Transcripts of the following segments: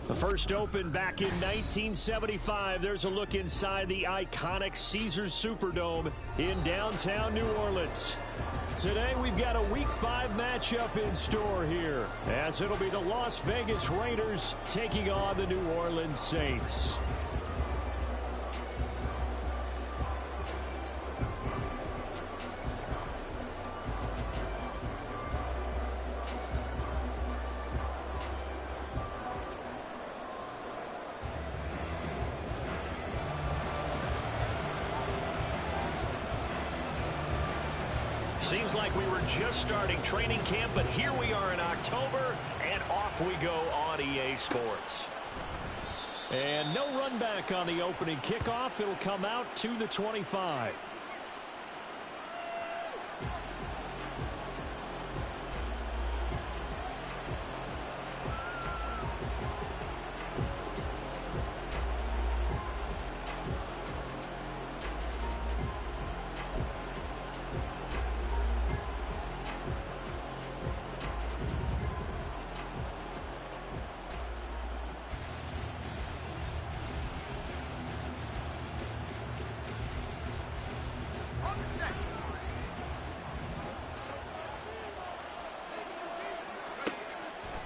The first opened back in 1975. There's a look inside the iconic Caesars Superdome in downtown New Orleans. Today we've got a Week 5 matchup in store here, as it'll be the Las Vegas Raiders taking on the New Orleans Saints. Seems like we were just starting training camp, but here we are in October, and off we go on EA Sports. And no run back on the opening kickoff. It'll come out to the 25.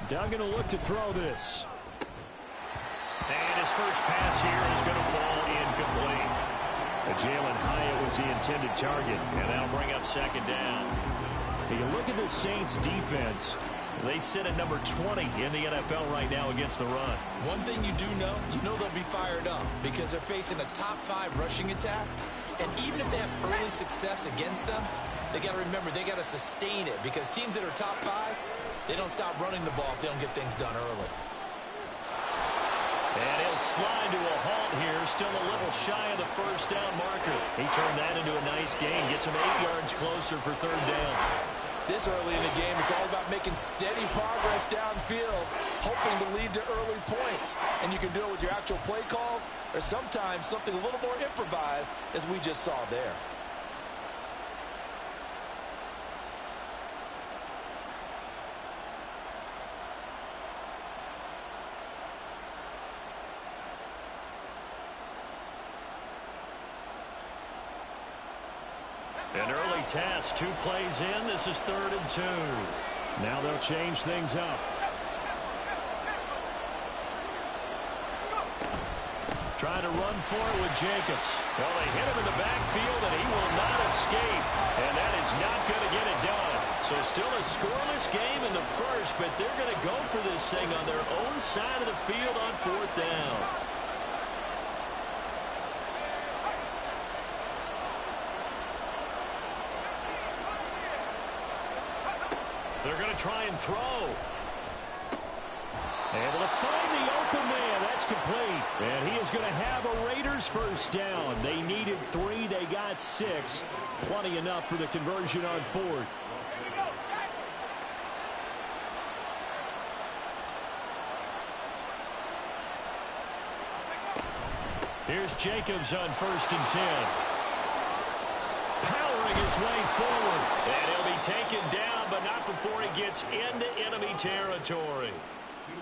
Duggan will look to throw this. And his first pass here is going to fall incomplete. Jalen Hyatt was the intended target, and that'll bring up second down. You look at the Saints' defense. They sit at number 20 in the NFL right now against the run. One thing you do know, they'll be fired up because they're facing a top 5 rushing attack. And even if they have early success against them, they got to remember they got to sustain it because teams that are top 5, they don't stop running the ball if they don't get things done early. And he'll slide to a halt here, still a little shy of the first down marker. He turned that into a nice gain, gets him 8 yards closer for third down. This early in the game, it's all about making steady progress downfield, hoping to lead to early points. And you can do it with your actual play calls or sometimes something a little more improvised, as we just saw there. An early task, 2 plays in. This is 3rd and 2. Now they'll change things up. Trying to run for it with Jacobs. Well, they hit him in the backfield, and he will not escape. And that is not going to get it done. So still a scoreless game in the first, but they're going to go for this thing on their own side of the field on 4th down. They're going to try and throw. Able to find the open man. That's complete. And he is going to have a Raiders first down. They needed 3. They got 6. Plenty enough for the conversion on 4th. Here's Jacobs on 1st and 10. Powering his way forward. And he'll be taken down, but not before he gets into enemy territory.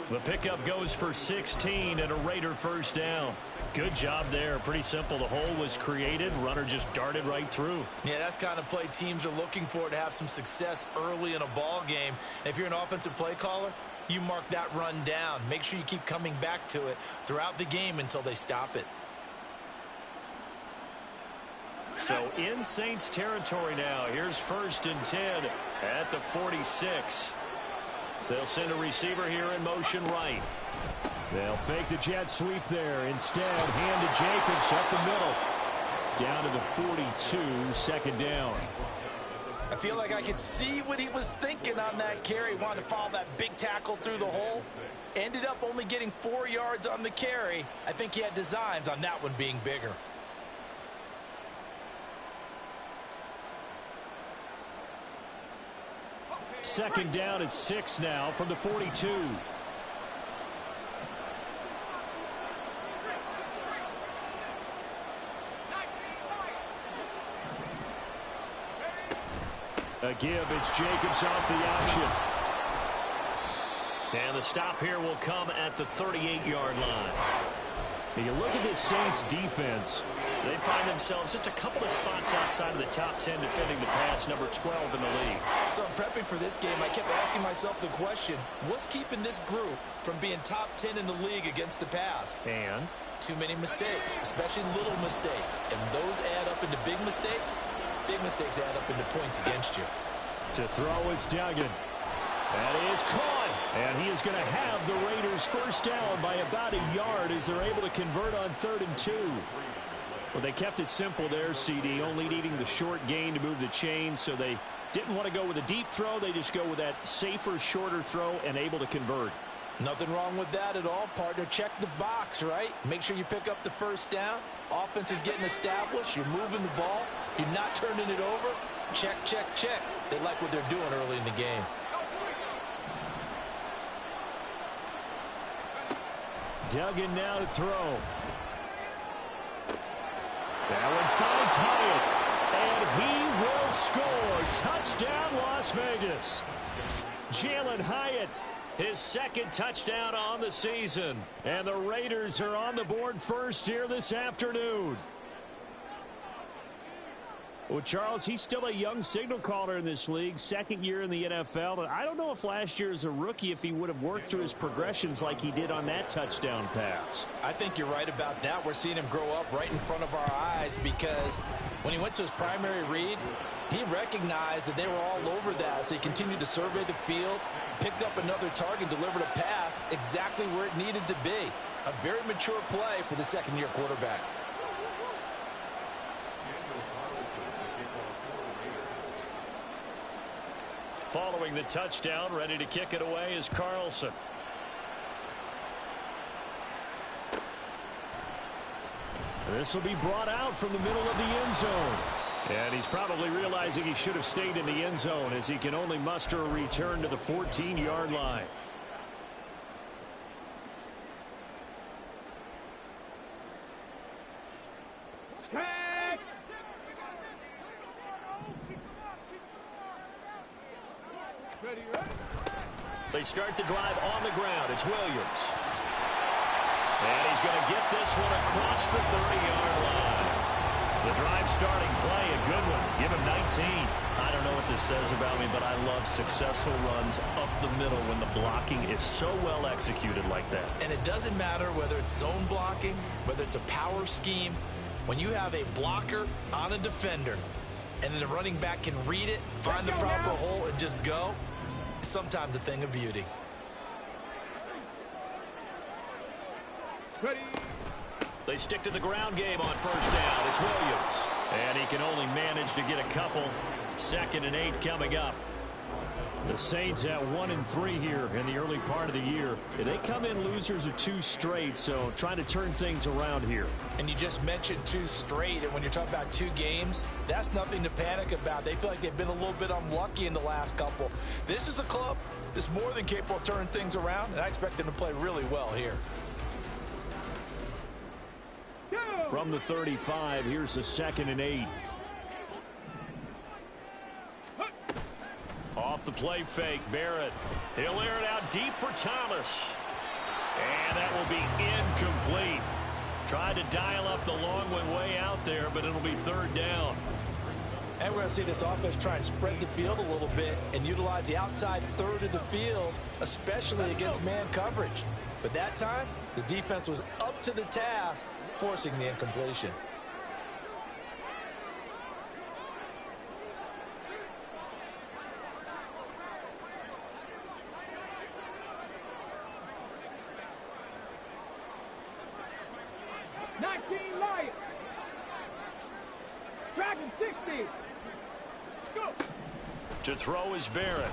The pickup goes for 16 and a Raider first down. Good job there. Pretty simple. The hole was created. Runner just darted right through. Yeah, that's kind of play teams are looking for to have some success early in a ball game. And if you're an offensive play caller, you mark that run down. Make sure you keep coming back to it throughout the game until they stop it. So in Saints territory now. Here's 1st and 10 at the 46. They'll send a receiver here in motion right. They'll fake the jet sweep there. Instead, hand to Jacobs up the middle. Down to the 42, second down. I feel like I could see what he was thinking on that carry. Wanted to follow that big tackle through the hole. Ended up only getting 4 yards on the carry. I think he had designs on that one being bigger. Second down at 6 now from the 42. A give. It's Jacobs off the option. And the stop here will come at the 38-yard line. You look at this Saints defense. They find themselves just a couple of spots outside of the top 10 defending the pass, number 12 in the league. So I'm prepping for this game. I kept asking myself the question, what's keeping this group from being top 10 in the league against the pass? And too many mistakes, especially little mistakes. And those add up into big mistakes. Big mistakes add up into points against you. To throw is Duggan. That is caught. And he is going to have the Raiders first down by about a yard as they're able to convert on 3rd and 2. Well, they kept it simple there, CD, only needing the short gain to move the chain, so they didn't want to go with a deep throw. They just go with that safer, shorter throw and able to convert. Nothing wrong with that at all, partner. Check the box, right? Make sure you pick up the first down. Offense is getting established. You're moving the ball. You're not turning it over. Check, check, check. They like what they're doing early in the game. Duggan now to throw. That one finds Hyatt. And he will score. Touchdown, Las Vegas. Jalen Hyatt, his second touchdown on the season. And the Raiders are on the board first here this afternoon. Well, Charles, he's still a young signal caller in this league, second year in the NFL. And I don't know if last year as a rookie, if he would have worked through his progressions like he did on that touchdown pass. I think you're right about that. We're seeing him grow up right in front of our eyes because when he went to his primary read, he recognized that they were all over that. So he continued to survey the field, picked up another target, delivered a pass exactly where it needed to be. A very mature play for the second-year quarterback. Following the touchdown, ready to kick it away is Carlson. This will be brought out from the middle of the end zone. And he's probably realizing he should have stayed in the end zone as he can only muster a return to the 14-yard line. They start the drive on the ground. It's Williams. And he's going to get this one across the 30-yard line. The drive starting play, a good one. Give him 19. I don't know what this says about me, but I love successful runs up the middle when the blocking is so well executed like that. And it doesn't matter whether it's zone blocking, whether it's a power scheme. When you have a blocker on a defender, and then the running back can read it, find the proper hole, and just go, it's sometimes a thing of beauty. They stick to the ground game on first down. It's Williams. And he can only manage to get a couple. 2nd and 8 coming up. The Saints at 1-3 here in the early part of the year. They come in losers of 2 straight, so trying to turn things around here. And you just mentioned 2 straight, and when you're talking about 2 games, that's nothing to panic about. They feel like they've been a little bit unlucky in the last couple. This is a club that's more than capable of turning things around, and I expect them to play really well here. From the 35, here's the 2nd and 8. Off the play fake, Barrett. He'll air it out deep for Thomas. And that will be incomplete. Tried to dial up the long one way out there, but it'll be 3rd down. And we're going to see this offense try and spread the field a little bit and utilize the outside third of the field, especially against man coverage. But that time, the defense was up to the task, forcing the incompletion. To throw is Barrett.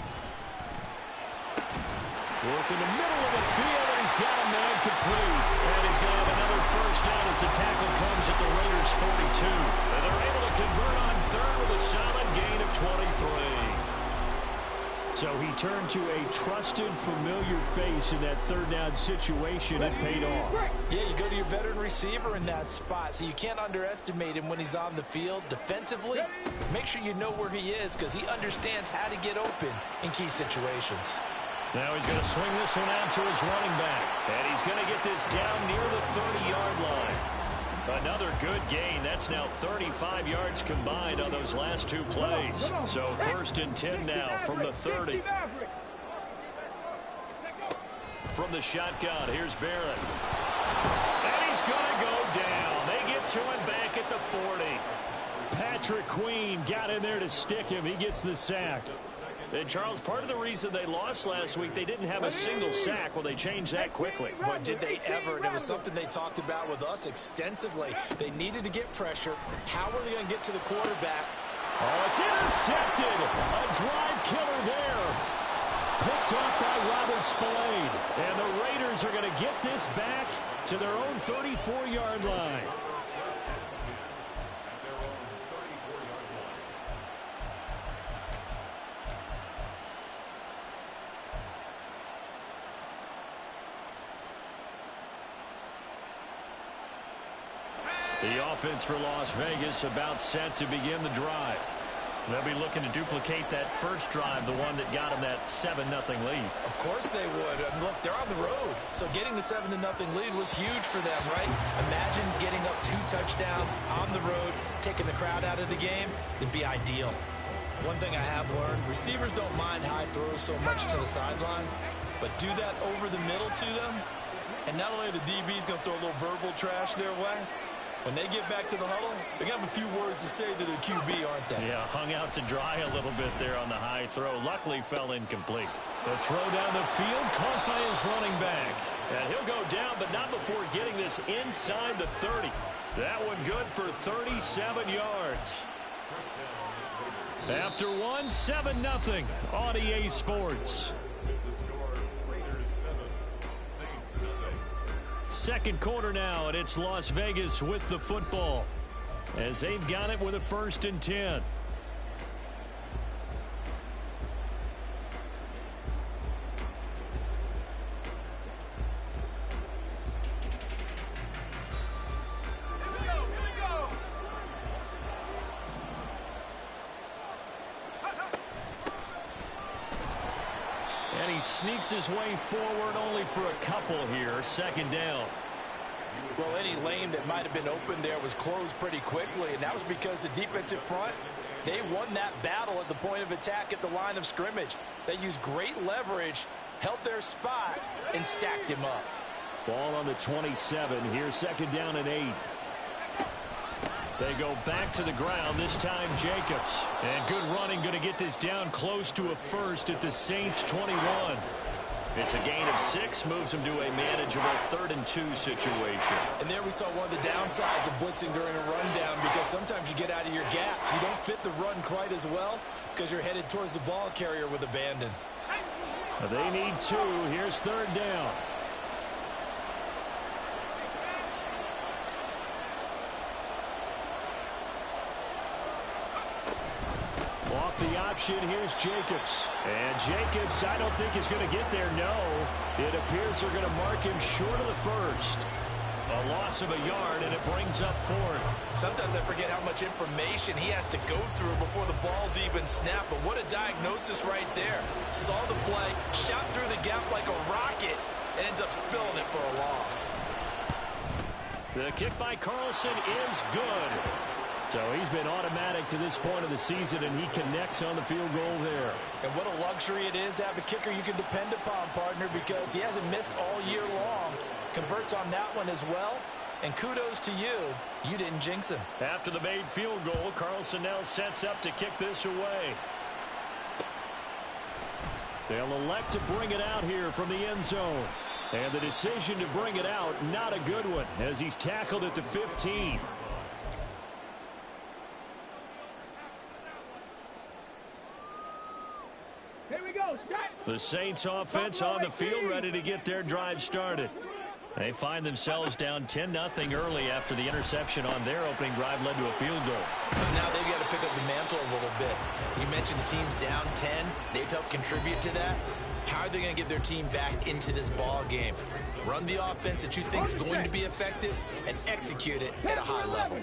Work in the middle of the field, and he's got a man complete. And he's going to have another first down as the tackle comes at the Raiders' 42. And they're able to convert on 3rd with a solid gain of 23. So he turned to a trusted, familiar face in that 3rd down situation. It paid off. Yeah, you go to your veteran receiver in that spot, so you can't underestimate him when he's on the field. Defensively, make sure you know where he is because he understands how to get open in key situations. Now he's going to swing this one out to his running back. And he's going to get this down near the 30-yard line. Another good gain. That's now 35 yards combined on those last two plays. So 1st and 10 now from the 30. From the shotgun, here's Barrett. And he's going to go down. They get to him back at the 40. Patrick Queen got in there to stick him. He gets the sack. And, Charles, part of the reason they lost last week, they didn't have a single sack. Well, they changed that quickly. But did they ever? And it was something they talked about with us extensively. They needed to get pressure. How are they going to get to the quarterback? Oh, it's intercepted. A drive killer there. Picked off by Robert Spillane. And the Raiders are going to get this back to their own 34-yard line. The offense for Las Vegas about set to begin the drive. They'll be looking to duplicate that first drive, the one that got them that 7-0 lead. Of course they would. And look, they're on the road. So getting the 7-0 lead was huge for them, right? Imagine getting up 2 touchdowns on the road, taking the crowd out of the game. It'd be ideal. One thing I have learned, receivers don't mind high throws so much to the sideline, but do that over the middle to them. And not only are the DBs going to throw a little verbal trash their way, when they get back to the huddle, they're going to have a few words to say to their QB, aren't they? Yeah, hung out to dry a little bit there on the high throw. Luckily fell incomplete. The throw down the field, caught by his running back. And he'll go down, but not before getting this inside the 30. That one good for 37 yards. After one, 7-0 on EA Sports. Second quarter now, and it's Las Vegas with the football as they've got it with a 1st and 10. And he sneaks his way forward only for a couple here. 2nd down. Well, any lane that might have been open there was closed pretty quickly, and that was because the defensive front, they won that battle at the point of attack at the line of scrimmage. They used great leverage, held their spot, and stacked him up. Ball on the 27. Here's 2nd down and 8. They go back to the ground, this time Jacobs. And good running, going to get this down close to a first at the Saints 21. It's a gain of 6, moves them to a manageable 3rd and 2 situation. And there we saw one of the downsides of blitzing during a rundown, because sometimes you get out of your gaps. You don't fit the run quite as well because you're headed towards the ball carrier with abandon. They need 2. Here's 3rd down. Off the option, here's Jacobs. And Jacobs, I don't think is going to get there, no. It appears they're going to mark him short of the first. A loss of a yard, and it brings up 4th. Sometimes I forget how much information he has to go through before the ball's even snapped. But what a diagnosis right there. Saw the play, shot through the gap like a rocket, and ends up spilling it for a loss. The kick by Carlson is good. So he's been automatic to this point of the season, and he connects on the field goal there. And what a luxury it is to have a kicker you can depend upon, partner, because he hasn't missed all year long. Converts on that one as well. And kudos to you. You didn't jinx him. After the made field goal, Carlson now sets up to kick this away. They'll elect to bring it out here from the end zone. And the decision to bring it out, not a good one, as he's tackled at the 15. The Saints offense on the field, ready to get their drive started. They find themselves down 10-0 early after the interception on their opening drive led to a field goal. So now they've got to pick up the mantle a little bit. You mentioned the team's down 10. They've helped contribute to that. How are they going to get their team back into this ball game? Run the offense that you think is going to be effective and execute it at a high level.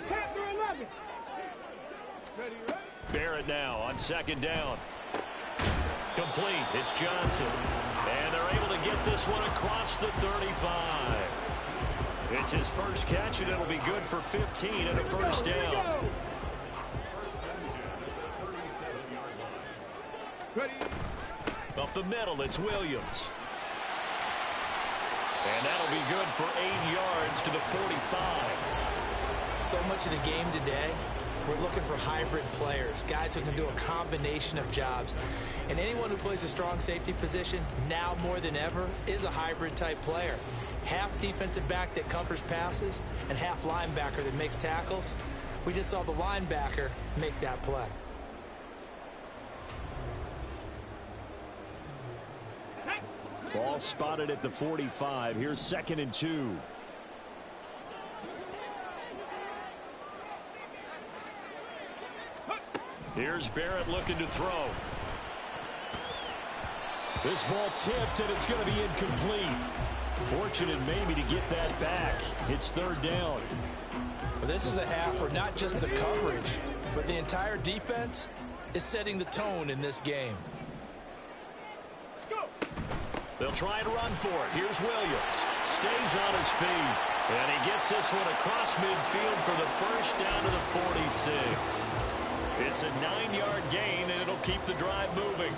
Barrett now on 2nd down. Complete. It's Johnson. And they're able to get this one across the 35. It's his first catch, and it'll be good for 15 and a first down. Up the middle, it's Williams. And that'll be good for 8 yards to the 45. So much of the game today, we're looking for hybrid players, guys who can do a combination of jobs. And anyone who plays a strong safety position, now more than ever, is a hybrid type player. Half defensive back that covers passes and half linebacker that makes tackles. We just saw the linebacker make that play. Ball spotted at the 45. Here's 2nd and 2. Here's Barrett looking to throw. This ball tipped, and it's going to be incomplete. Fortunate maybe to get that back. It's 3rd down. Well, this is a half where not just the coverage, but the entire defense is setting the tone in this game. They'll try to run for it. Here's Williams. Stays on his feet. And he gets this one across midfield for the first down to the 46. It's a 9-yard gain, and it'll keep the drive moving.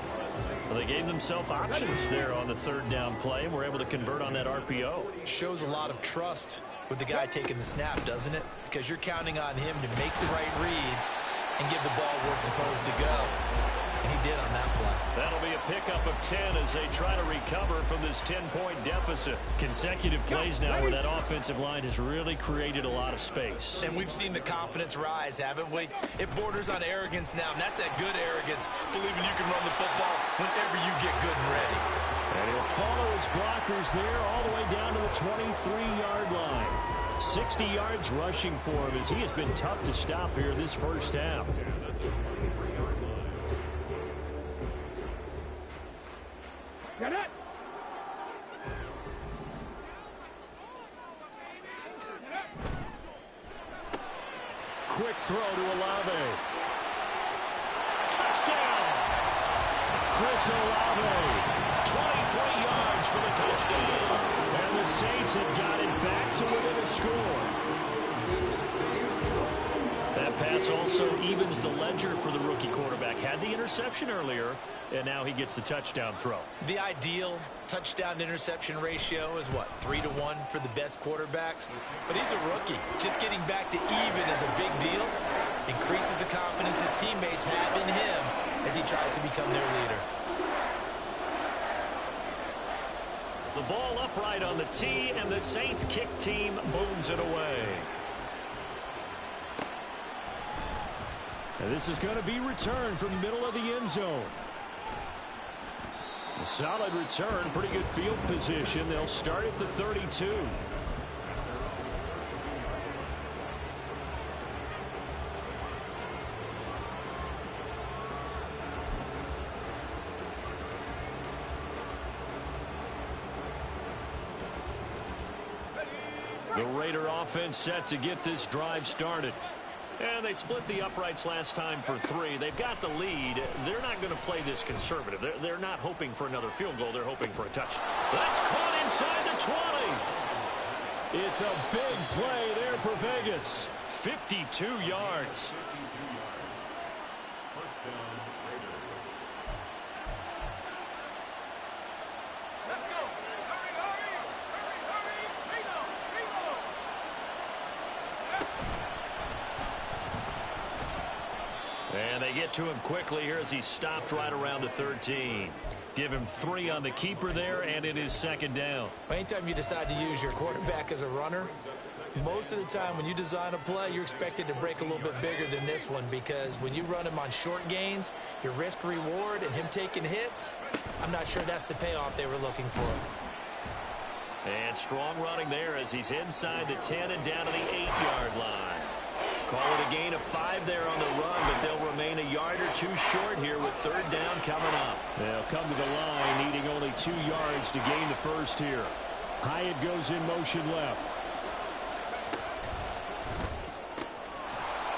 Well, they gave themselves options there on the 3rd down play, and were able to convert on that RPO. Shows a lot of trust with the guy taking the snap, doesn't it? Because you're counting on him to make the right reads and give the ball where it's supposed to go. And he did on that play. That'll be a pickup of 10 as they try to recover from this 10-point deficit. Consecutive plays now where that offensive line has really created a lot of space. And we've seen the confidence rise, haven't we? It borders on arrogance now, and that's that good arrogance, believing you can run the football whenever you get good and ready. And he'll follow his blockers there all the way down to the 23-yard line. 60 yards rushing for him as he has been tough to stop here this first half. Get it! Quick throw to Olave. Touchdown! Chris Olave. 23 yards for the touchdown. And the Saints have got it back to within a score. That pass also evens the ledger for the rookie quarterback. Had the interception earlier, and now he gets the touchdown throw. The ideal touchdown-interception ratio is, what, 3-to-1 for the best quarterbacks? But he's a rookie. Just getting back to even is a big deal. Increases the confidence his teammates have in him as he tries to become their leader. The ball upright on the tee, and the Saints kick team booms it away. And this is going to be returned from the middle of the end zone. A solid return, pretty good field position. They'll start at the 32. The Raider offense set to get this drive started. And they split the uprights last time for 3. They've got the lead. They're not going to play this conservative. They're not hoping for another field goal. They're hoping for a touchdown. That's caught inside the 20. It's a big play there for Vegas. 52 yards. And they get to him quickly here as he stopped right around the 13. Give him 3 on the keeper there, and it is 2nd down. Anytime you decide to use your quarterback as a runner, most of the time when you design a play, you're expected to break a little bit bigger than this one, because when you run him on short gains, your risk-reward and him taking hits, I'm not sure that's the payoff they were looking for. And strong running there as he's inside the 10 and down to the 8-yard line. Call it a gain of 5 there on the run, but they'll remain a yard or 2 short here with 3rd down coming up. They'll come to the line needing only 2 yards to gain the first here. Hyatt goes in motion left.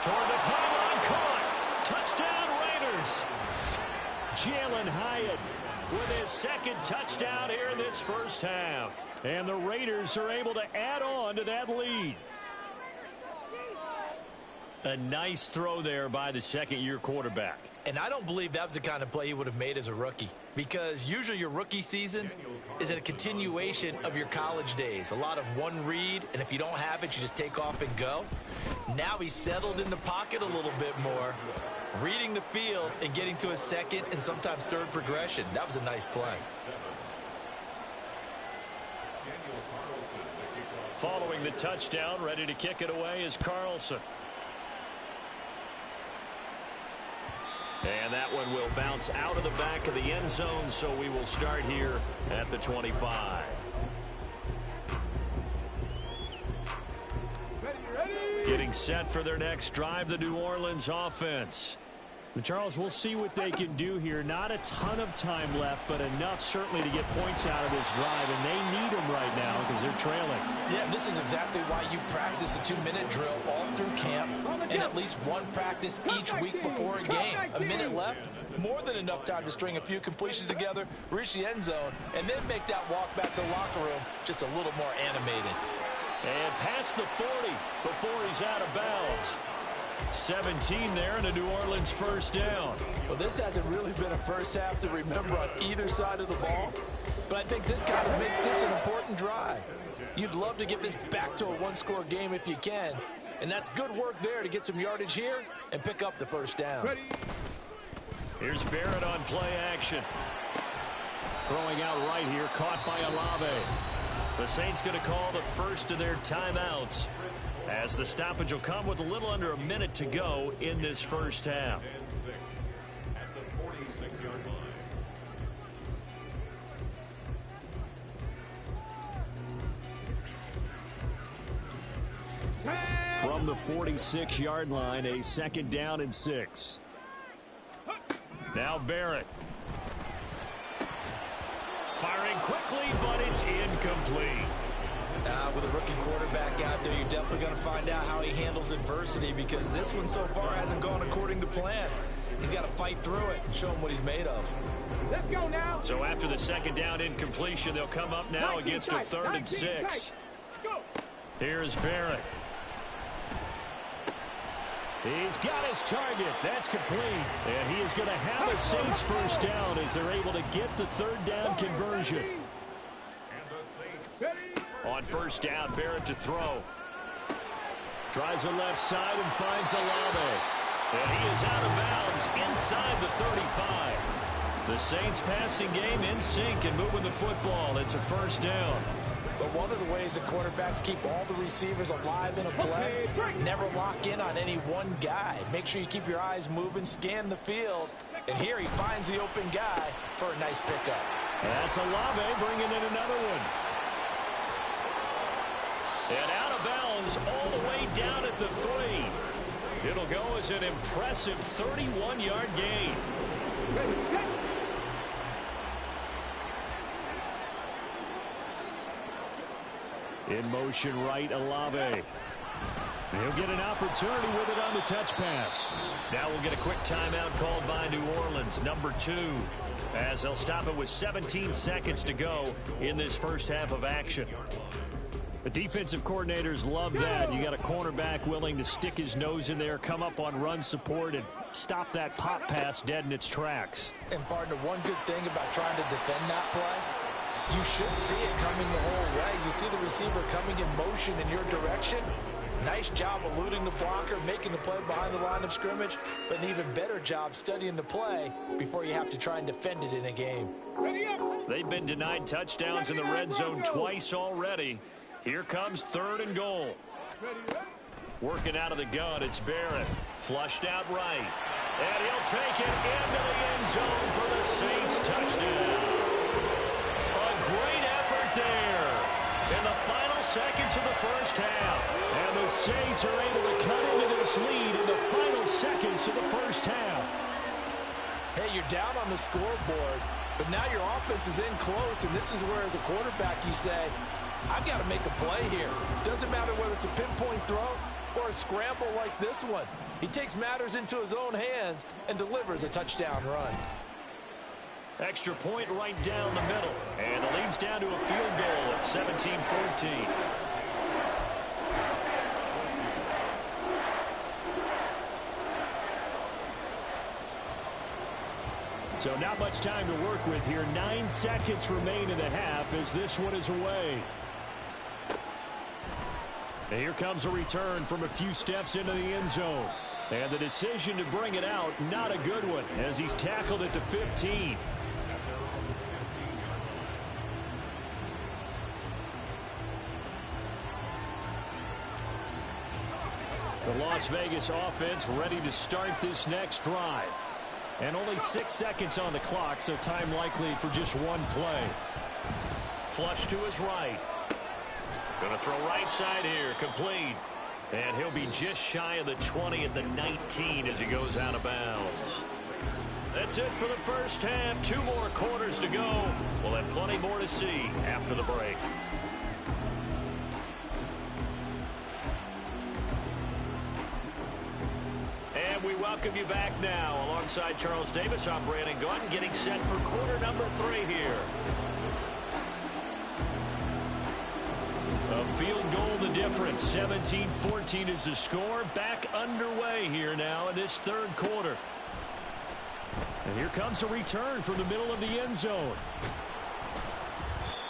Toward the pylon, caught. Touchdown Raiders. Jalen Hyatt with his second touchdown here in this first half. And the Raiders are able to add on to that lead. A nice throw there by the second-year quarterback. And I don't believe that was the kind of play he would have made as a rookie, because usually your rookie season is a continuation of your college days. A lot of one read, and if you don't have it, you just take off and go. Now he's settled in the pocket a little bit more, reading the field and getting to a second and sometimes third progression. That was a nice play. Following the touchdown, ready to kick it away is Carlson. And that one will bounce out of the back of the end zone, so we will start here at the 25. Getting set for their next drive, the New Orleans offense. And Charles, we'll see what they can do here. Not a ton of time left, but enough certainly to get points out of this drive, and they need them right now because they're trailing. Yeah, this is exactly why you practice a 2-minute drill all through camp and at least one practice each week before a game. A minute left, more than enough time to string a few completions together, reach the end zone, and then make that walk back to the locker room just a little more animated. And past the 40 before he's out of bounds. 17 there and a New Orleans first down. Well, this hasn't really been a first half to remember on either side of the ball, but I think this kind of makes this an important drive. You'd love to get this back to a one-score game if you can, and that's good work there to get some yardage here and pick up the first down. Here's Barrett on play action. Throwing out right here, caught by Olave. The Saints going to call the first of their timeouts, as the stoppage will come with a little under a minute to go in this first half. From the 46-yard line, a second down and 6. Now Barrett. Firing quickly, but it's incomplete. With a rookie quarterback out there, you're definitely going to find out how he handles adversity, because this one so far hasn't gone according to plan. He's got to fight through it and show him what he's made of. Let's go now. So after the second down incompletion, they'll come up now against a 3rd and 6. Here's Barrett. He's got his target. That's complete. And he is going to have a Saints first down as they're able to get the 3rd down conversion. On first down, Barrett to throw. Tries the left side and finds Olave. And he is out of bounds inside the 35. The Saints passing game in sync and moving the football. It's a first down. But one of the ways that quarterbacks keep all the receivers alive in a play, never lock in on any one guy. Make sure you keep your eyes moving, scan the field. And here he finds the open guy for a nice pickup. That's Olave bringing in another one. And out of bounds all the way down at the 3. It'll go as an impressive 31-yard gain. In motion right, Olave. He'll get an opportunity with it on the touch pass. Now we'll get a quick timeout called by New Orleans, number 2, as they'll stop it with 17 seconds to go in this first half of action. The defensive coordinators love that. You got a cornerback willing to stick his nose in there, come up on run support, and stop that pop pass dead in its tracks. And partner, one good thing about trying to defend that play, you should see it coming the whole way. You see the receiver coming in motion in your direction. Nice job eluding the blocker, making the play behind the line of scrimmage, but an even better job studying the play before you have to try and defend it in a game. They've been denied touchdowns in the red zone twice already. Here comes 3rd and goal. Working out of the gun, it's Barrett. Flushed out right. And he'll take it into the end zone for the Saints touchdown. A great effort there in the final seconds of the first half. And the Saints are able to cut into this lead in the final seconds of the first half. Hey, you're down on the scoreboard, but now your offense is in close, and this is where, as a quarterback, you say, I've got to make a play here. Doesn't matter whether it's a pinpoint throw or a scramble like this one. He takes matters into his own hands and delivers a touchdown run. Extra point right down the middle. And the lead's down to a field goal at 17-14. So not much time to work with here. 9 seconds remain in the half as this one is away. And here comes a return from a few steps into the end zone. And the decision to bring it out, not a good one, as he's tackled at the 15. The Las Vegas offense ready to start this next drive. And only 6 seconds on the clock, so time likely for just one play. Flush to his right. Going to throw right side here, complete. And he'll be just shy of the 20 at the 19 as he goes out of bounds. That's it for the first half. 2 more quarters to go. We'll have plenty more to see after the break. And we welcome you back now. Alongside Charles Davis, I'm Brandon Gunn, getting set for quarter number 3 here. A field goal the difference. 17-14 is the score. Back underway here now in this third quarter. And here comes a return from the middle of the end zone.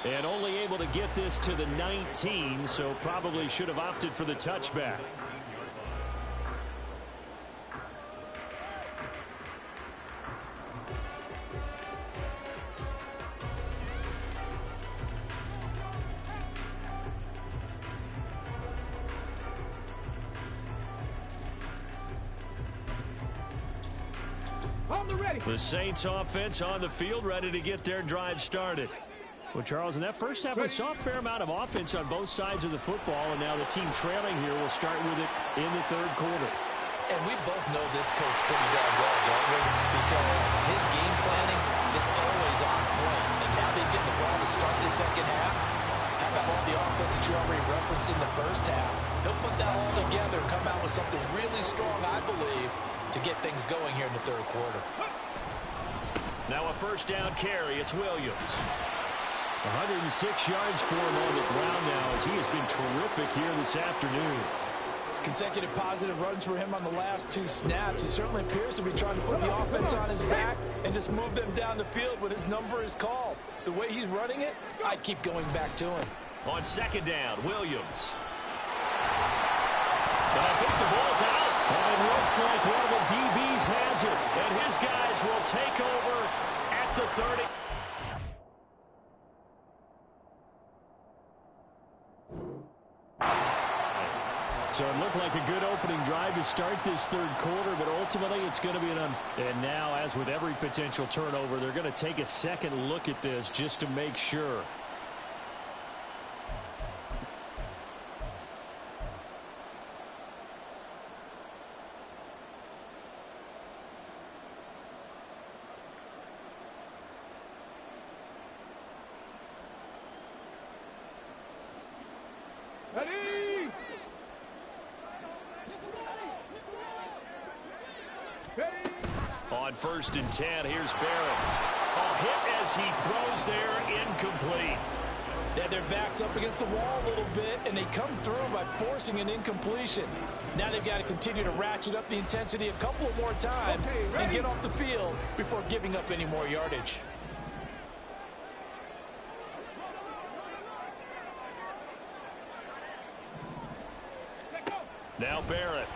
And only able to get this to the 19, so probably should have opted for the touchback. The Saints offense on the field, ready to get their drive started. Well, Charles, in that first half, we saw a fair amount of offense on both sides of the football, and now the team trailing here will start with it in the third quarter. And we both know this coach pretty darn well, don't we? Because his game planning is always on point. And now that he's getting the ball to start the second half, how about all the offense that you already referenced in the first half? He'll put that all together, come out with something really strong, I believe, to get things going here in the third quarter. Now a first down carry. It's Williams. 106 yards for him on the ground now as he has been terrific here this afternoon. Consecutive positive runs for him on the last 2 snaps. He certainly appears to be trying to put the offense on his back and just move them down the field when his number is called. The way he's running it, I keep going back to him. On second down, Williams. But I think the ball's out. And it looks like one of the DBs has it. And his guys will take over at the 30. So it looked like a good opening drive to start this third quarter, but ultimately it's going to be And now, as with every potential turnover, they're going to take a second look at this just to make sure. On first and 10, here's Barrett. A hit as he throws there, incomplete. Yeah, their back's up against the wall a little bit, and they come through by forcing an incompletion. Now they've got to continue to ratchet up the intensity a couple of more times and get off the field before giving up any more yardage. Now Barrett.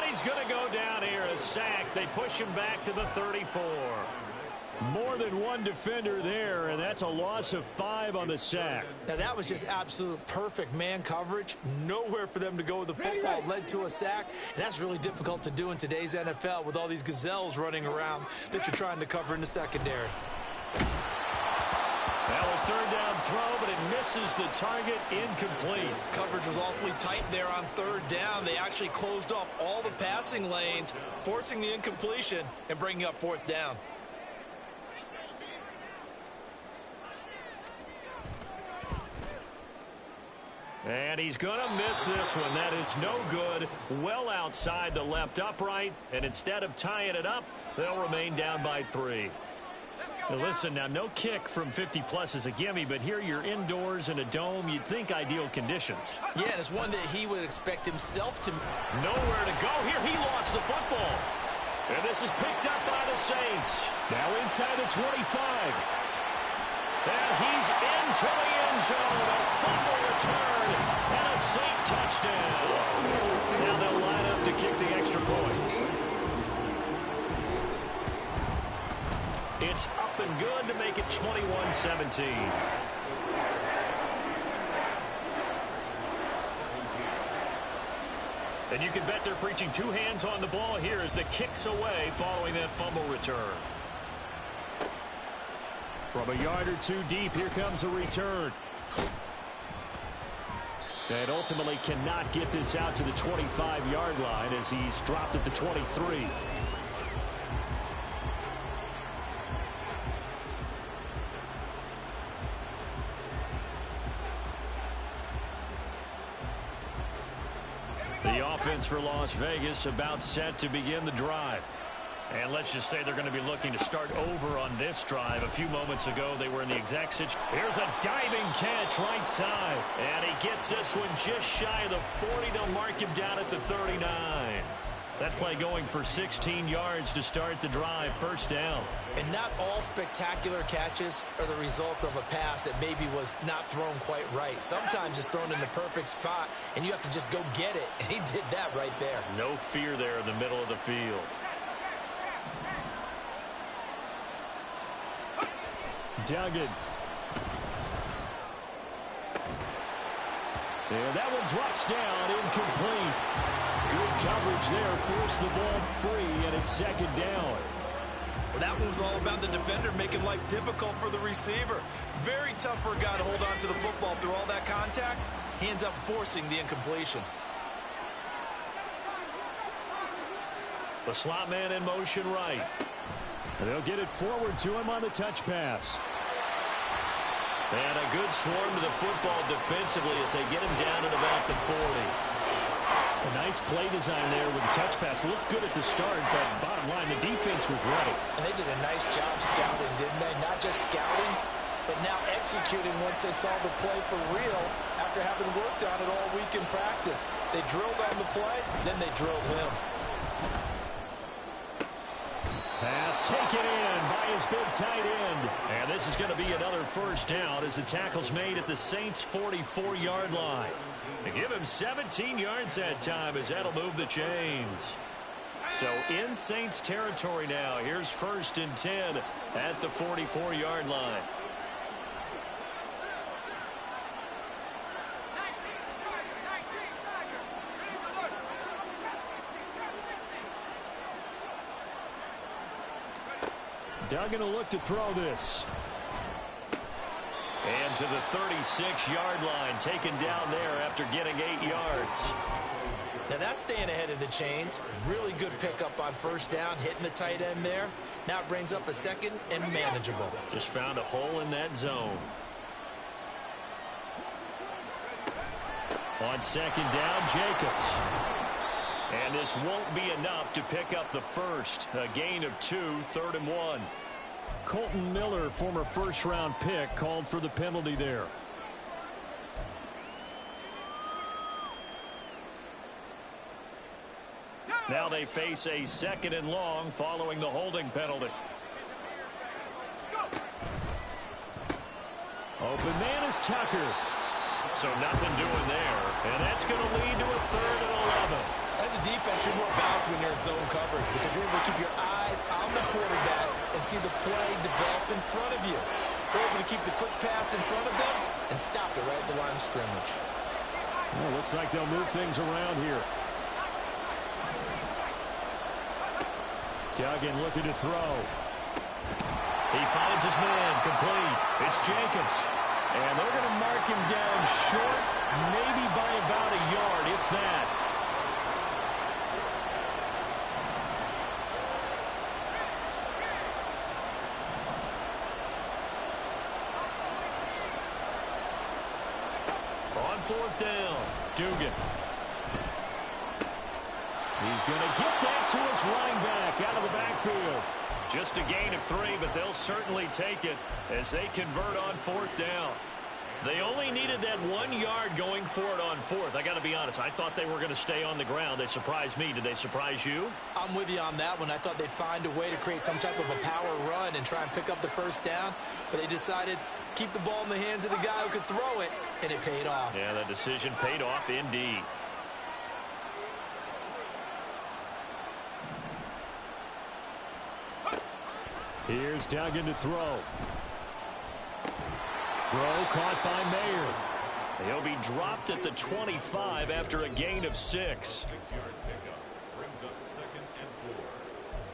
He's going to go down here, a sack. They push him back to the 34. More than one defender there, and that's a loss of 5 on the sack. Now that was just absolute perfect man coverage. Nowhere for them to go with the football, led to a sack. And that's really difficult to do in today's NFL with all these gazelles running around that you're trying to cover in the secondary. Now a third down throw, but it misses the target, incomplete. Coverage was awfully tight there on third down. They actually closed off all the passing lanes, forcing the incompletion and bringing up fourth down. And he's going to miss this one. That is no good. Well outside the left upright. And instead of tying it up, they'll remain down by 3. Now listen, now no kick from 50-plus is a gimme, but here you're indoors in a dome. You'd think ideal conditions. Yeah, and it's one that he would expect himself to. Nowhere to go. Here he lost the football. And this is picked up by the Saints. Now inside the 25. And he's into the end zone. A fumble return and a Saint touchdown. Now they'll line up to kick the extra point. It's up and good to make it 21-17. And you can bet they're preaching 2 hands on the ball here as the kick's away following that fumble return. From a yard or 2 deep, here comes a return. And ultimately cannot get this out to the 25-yard line as he's dropped at the 23. The offense for Las Vegas about set to begin the drive. And let's just say they're going to be looking to start over on this drive. A few moments ago, they were in the exact situation. Here's a diving catch right side. And he gets this one just shy of the 40. They'll mark him down at the 39. That play going for 16 yards to start the drive. First down. And not all spectacular catches are the result of a pass that maybe was not thrown quite right. Sometimes it's thrown in the perfect spot, and you have to just go get it. And he did that right there. No fear there in the middle of the field. Duggan. And that one drops down, incomplete. Good coverage there, forced the ball free, and it's second down. Well, that one was all about the defender making life difficult for the receiver. Very tough for a guy to hold on to the football through all that contact. He ends up forcing the incompletion. The slot man in motion right. And they'll get it forward to him on the touch pass. And a good swarm to the football defensively as they get him down at about the 40. A nice play design there with the touch pass. Looked good at the start, but bottom line, the defense was ready. And they did a nice job scouting, didn't they? Not just scouting, but now executing once they saw the play for real after having worked on it all week in practice. They drilled on the play, then they drilled him. Pass taken in by his big tight end. And this is going to be another first down as the tackle's made at the Saints' 44-yard line. They give him 17 yards that time as that'll move the chains. So in Saints territory now. Here's 1st and 10 at the 44-yard line. Duggan will look to throw this. And to the 36-yard line, taken down there after getting 8 yards. Now that's staying ahead of the chains. Really good pickup on first down, hitting the tight end there. Now it brings up a second and manageable. Just found a hole in that zone. On second down, Jacobs. And this won't be enough to pick up the first. A gain of 2, 3rd and 1. Colton Miller, former first-round pick, called for the penalty there. Now they face a 2nd and long following the holding penalty. Open man is Tucker. So nothing doing there. And that's going to lead to a 3rd and 11. As a defense, you're more balanced when you're in zone coverage because you're able to keep your eyes on the quarterback and see the play develop in front of you. You're able to keep the quick pass in front of them and stop it right at the line of scrimmage. Well, looks like they'll move things around here. Duggan looking to throw. He finds his man, complete. It's Jacobs. And they're going to mark him down short, maybe by about a yard, if that. On 4th down. Dugan. He's going to get that to his running back out of the backfield. Just a gain of 3, but they'll certainly take it as they convert on 4th down. They only needed that 1 yard going for it on 4th. I got to be honest, I thought they were going to stay on the ground. They surprised me. Did they surprise you? I'm with you on that one. I thought they'd find a way to create some type of a power run and try and pick up the 1st down, but they decided keep the ball in the hands of the guy who could throw it, and it paid off. Yeah, that decision paid off indeed. Here's Duggan to throw. Throw caught by Mayer. He'll be dropped at the 25 after a gain of 6. 6-yard pickup brings up 2nd and 4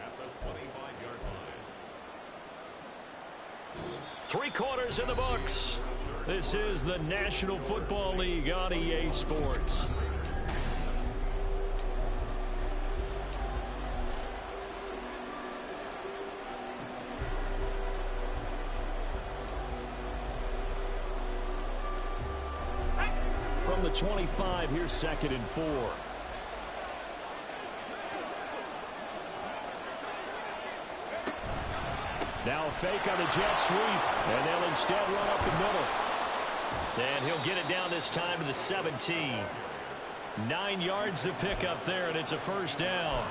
at the 25-yard line. 3 quarters in the books. This is the National Football League on EA Sports. From the 25, here's 2nd and 4. Now a fake on the jet sweep, and they'll instead run up the middle. And he'll get it down this time to the 17. 9 yards to pick up there, and it's a 1st down.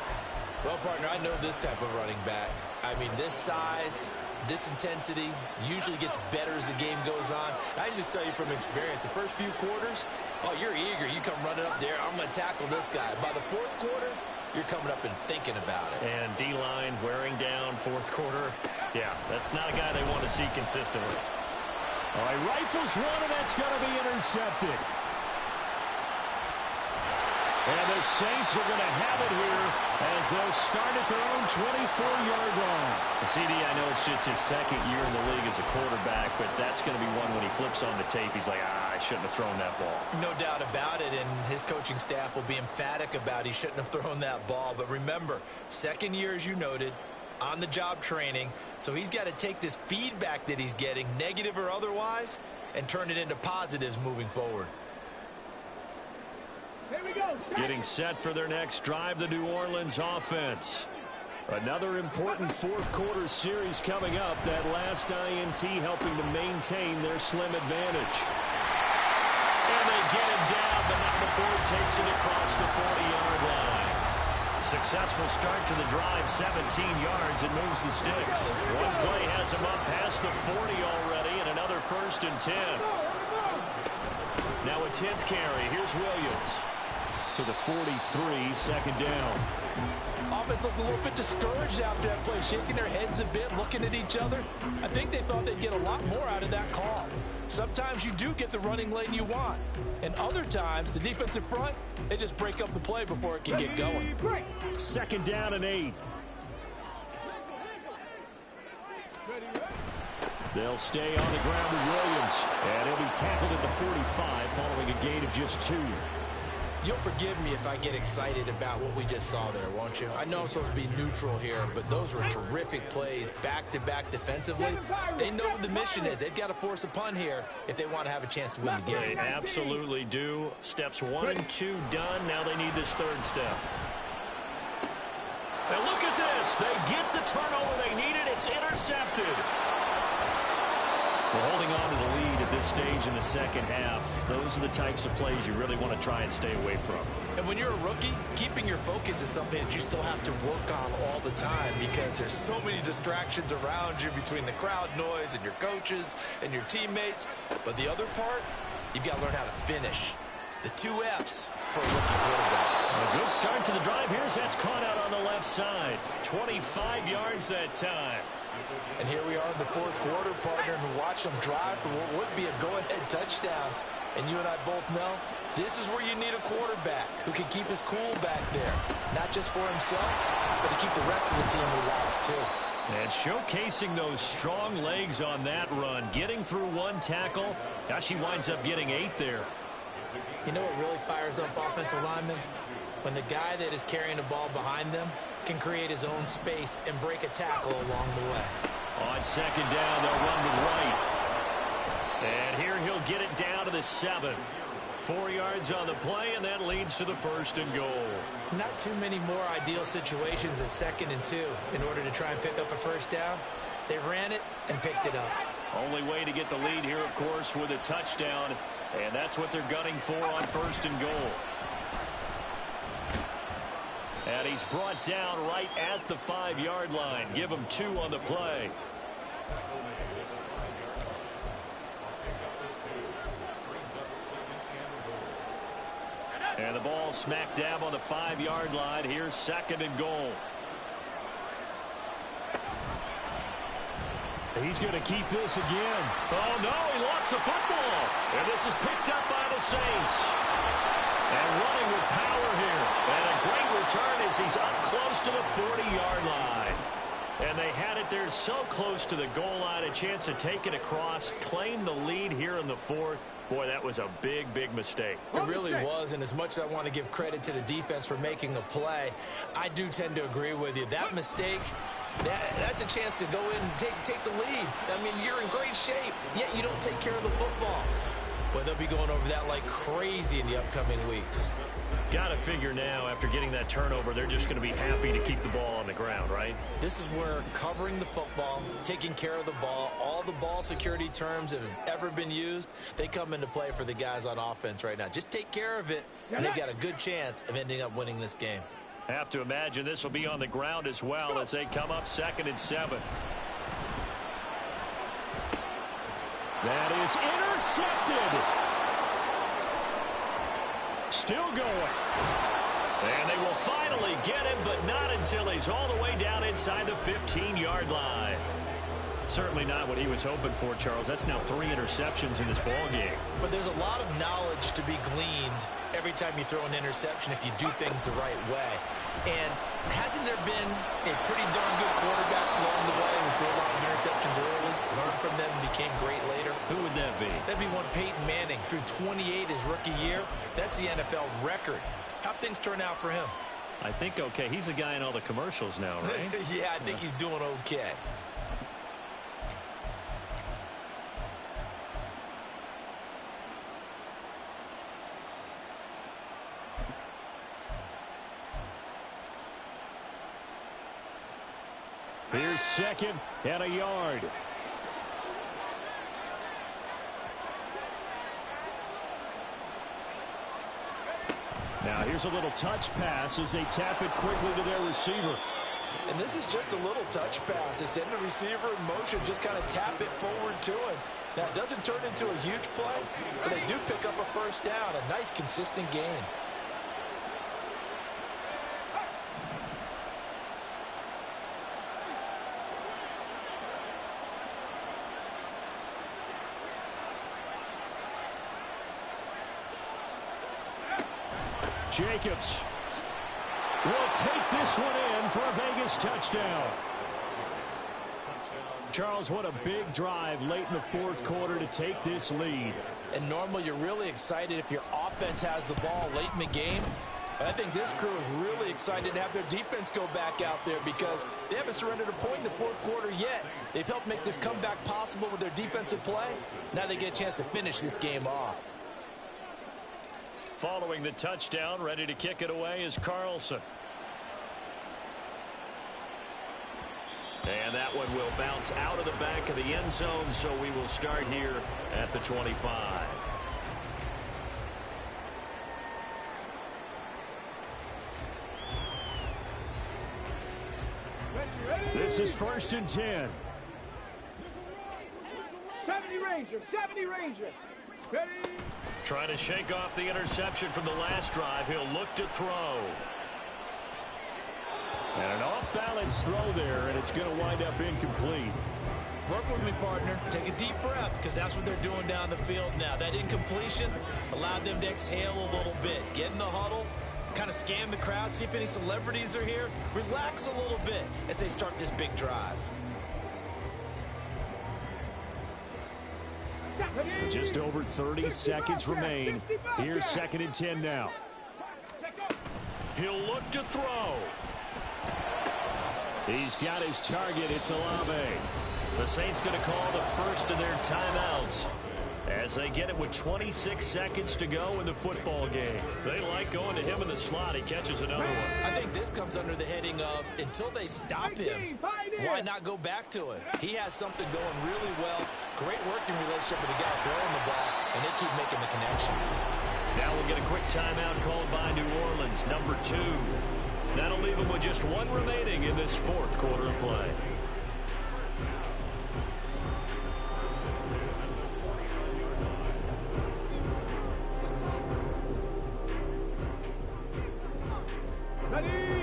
Well, partner, I know this type of running back. I mean, this size, this intensity usually gets better as the game goes on. I can just tell you from experience, the first few quarters, oh, you're eager. You come running up there, I'm going to tackle this guy. By the 4th quarter, you're coming up and thinking about it. And D-line wearing down 4th quarter. Yeah, that's not a guy they want to see consistently. All right, rifles one, and that's going to be intercepted. And the Saints are going to have it here as they'll start at their own 24-yard line. CD, I know it's just his 2nd year in the league as a quarterback, but that's going to be one when he flips on the tape, he's like, I shouldn't have thrown that ball. No doubt about it, and his coaching staff will be emphatic about he shouldn't have thrown that ball. But remember, 2nd year, as you noted, on-the-job training, so he's got to take this feedback that he's getting, negative or otherwise, and turn it into positives moving forward. Here we go. Getting set for their next drive, the New Orleans offense. Another important 4th quarter series coming up. That last INT helping to maintain their slim advantage. And they get him down, but now the Ford takes it across the 40-yard line. Successful start to the drive, 17 yards, and moves the sticks. One play has him up past the 40 already, and another 1st and 10. Now a 10th carry. Here's Williams. To the 43, 2nd down. Offense looked a little bit discouraged after that play, shaking their heads a bit, looking at each other. I think they thought they'd get a lot more out of that call. Sometimes you do get the running lane you want, and other times the defensive front, they just break up the play before it can get going. 2nd down and 8. They'll stay on the ground with Williams, and he'll be tackled at the 45 following a gain of just 2. You'll forgive me if I get excited about what we just saw there, won't you? I know I'm supposed to be neutral here, but those were terrific plays back-to-back defensively. They know what the mission is. They've got to force a punt here if they want to have a chance to win the game. They absolutely do. Steps 1 and 2 done. Now they need this 3rd step. Now look at this. They get the turnover they needed. It's intercepted. We're holding on to the lead at this stage in the 2nd half. Those are the types of plays you really want to try and stay away from. And when you're a rookie, keeping your focus is something that you still have to work on all the time because there's so many distractions around you between the crowd noise and your coaches and your teammates. But the other part, you've got to learn how to finish. It's the 2 F's for a rookie quarterback. A good start to the drive. Here's that's caught out on the left side. 25 yards that time. And here we are in the 4th quarter, partner, and watch them drive for what would be a go-ahead touchdown. And you and I both know this is where you need a quarterback who can keep his cool back there, not just for himself, but to keep the rest of the team relaxed too. And showcasing those strong legs on that run, getting through 1 tackle. Now she winds up getting 8 there. You know what really fires up offensive linemen? When the guy that is carrying the ball behind them can create his own space and break a tackle along the way. On 2nd down, they'll run to right. And here he'll get it down to the 7. 4 yards on the play, and that leads to the 1st and goal. Not too many more ideal situations at 2nd and 2 in order to try and pick up a first down. They ran it and picked it up. Only way to get the lead here, of course, with a touchdown, and that's what they're gunning for on 1st and goal. And he's brought down right at the 5-yard line. Give him 2 on the play. And the ball smack dab on the 5-yard line. Here's 2nd and goal. He's going to keep this again. Oh, no, he lost the football. And this is picked up by the Saints. And running with power here. And a great return as he's up close to the 40-yard line. And they had it there so close to the goal line, a chance to take it across, claim the lead here in the 4th. Boy, that was a big, big mistake. It really was, and as much as I want to give credit to the defense for making the play, I do tend to agree with you. That mistake, that's a chance to go in and take the lead. I mean, you're in great shape, yet you don't take care of the football. But they'll be going over that like crazy in the upcoming weeks. Got to figure now, after getting that turnover, they're just going to be happy to keep the ball on the ground, right? This is where covering the football, taking care of the ball, all the ball security terms that have ever been used, they come into play for the guys on offense right now. Just take care of it, and they've got a good chance of ending up winning this game. Have to imagine this will be on the ground as well as they come up 2nd and 7. That is intercepted. Still going. And they will finally get him, but not until he's all the way down inside the 15-yard line. Certainly not what he was hoping for, Charles. That's now 3 interceptions in this ball game. But there's a lot of knowledge to be gleaned every time you throw an interception if you do things the right way. And hasn't there been a pretty darn good quarterback along the way who threw a lot of interceptions early, learned from them, and became great later? Who would that be? That'd be one Peyton Manning. Threw 28 his rookie year. That's the NFL record. How'd things turn out for him? I think okay. He's the guy in all the commercials now, right? Yeah, I think he's doing okay. Here's 2nd and a yard. Now here's a little touch pass as they tap it quickly to their receiver. And this is just a little touch pass. They send the receiver in motion, just kind of tap it forward to him. Now, it doesn't turn into a huge play, but they do pick up a first down. A nice, consistent gain. Jacobs will take this one in for a Vegas touchdown. Charles, what a big drive late in the 4th quarter to take this lead. And normally you're really excited if your offense has the ball late in the game. But I think this crew is really excited to have their defense go back out there because they haven't surrendered a point in the 4th quarter yet. They've helped make this comeback possible with their defensive play. Now they get a chance to finish this game off. Following the touchdown, ready to kick it away is Carlson. And that one will bounce out of the back of the end zone, so we will start here at the 25. This is 1st and 10. 70 Ranger, 70 Ranger. Ready? Trying to shake off the interception from the last drive. He'll look to throw. And an off-balance throw there, and it's going to wind up incomplete. Work with me, partner. Take a deep breath, because that's what they're doing down the field now. That incompletion allowed them to exhale a little bit. Get in the huddle, kind of scan the crowd, see if any celebrities are here. Relax a little bit as they start this big drive. Just over 30 seconds remain. Here's 2nd and 10 now. He'll look to throw. He's got his target. It's Olave. The Saints going to call the first of their timeouts. as they get it with 26 seconds to go in the football game. They like going to him in the slot. He catches another one. I think this comes under the heading of until they stop him, why not go back to it? He has something going really well. Great working relationship with the guy throwing the ball, and they keep making the connection. Now we'll get a quick timeout called by New Orleans, number 2. That'll leave them with just 1 remaining in this 4th quarter of play.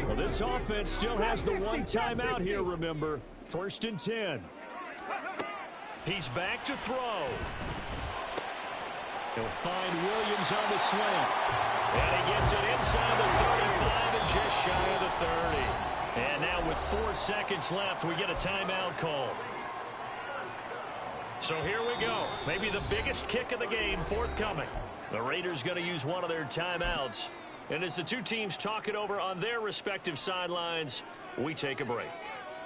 Well, this offense still has the 1 timeout here, remember. 1st and 10. He's back to throw. He'll find Williams on the slant. And he gets it inside the 35 and just shy of the 30. And now with 4 seconds left, we get a timeout call. So here we go. Maybe the biggest kick of the game forthcoming. The Raiders going to use one of their timeouts. And as the two teams talk it over on their respective sidelines, we take a break.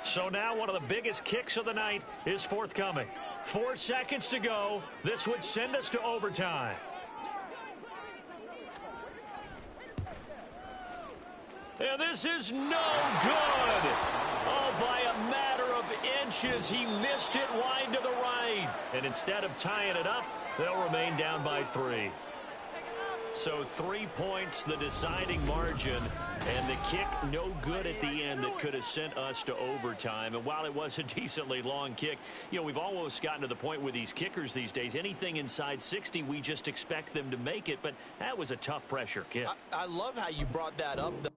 So now one of the biggest kicks of the night is forthcoming. 4 seconds to go. This would send us to overtime. And this is no good. Oh, by a matter of inches, he missed it wide to the right. And instead of tying it up, they'll remain down by 3. So 3 points, the deciding margin, and the kick no good at the end that could have sent us to overtime. And while it was a decently long kick, you know, we've almost gotten to the point with these kickers these days, anything inside 60, we just expect them to make it. But that was a tough pressure kick. I love how you brought that up, though.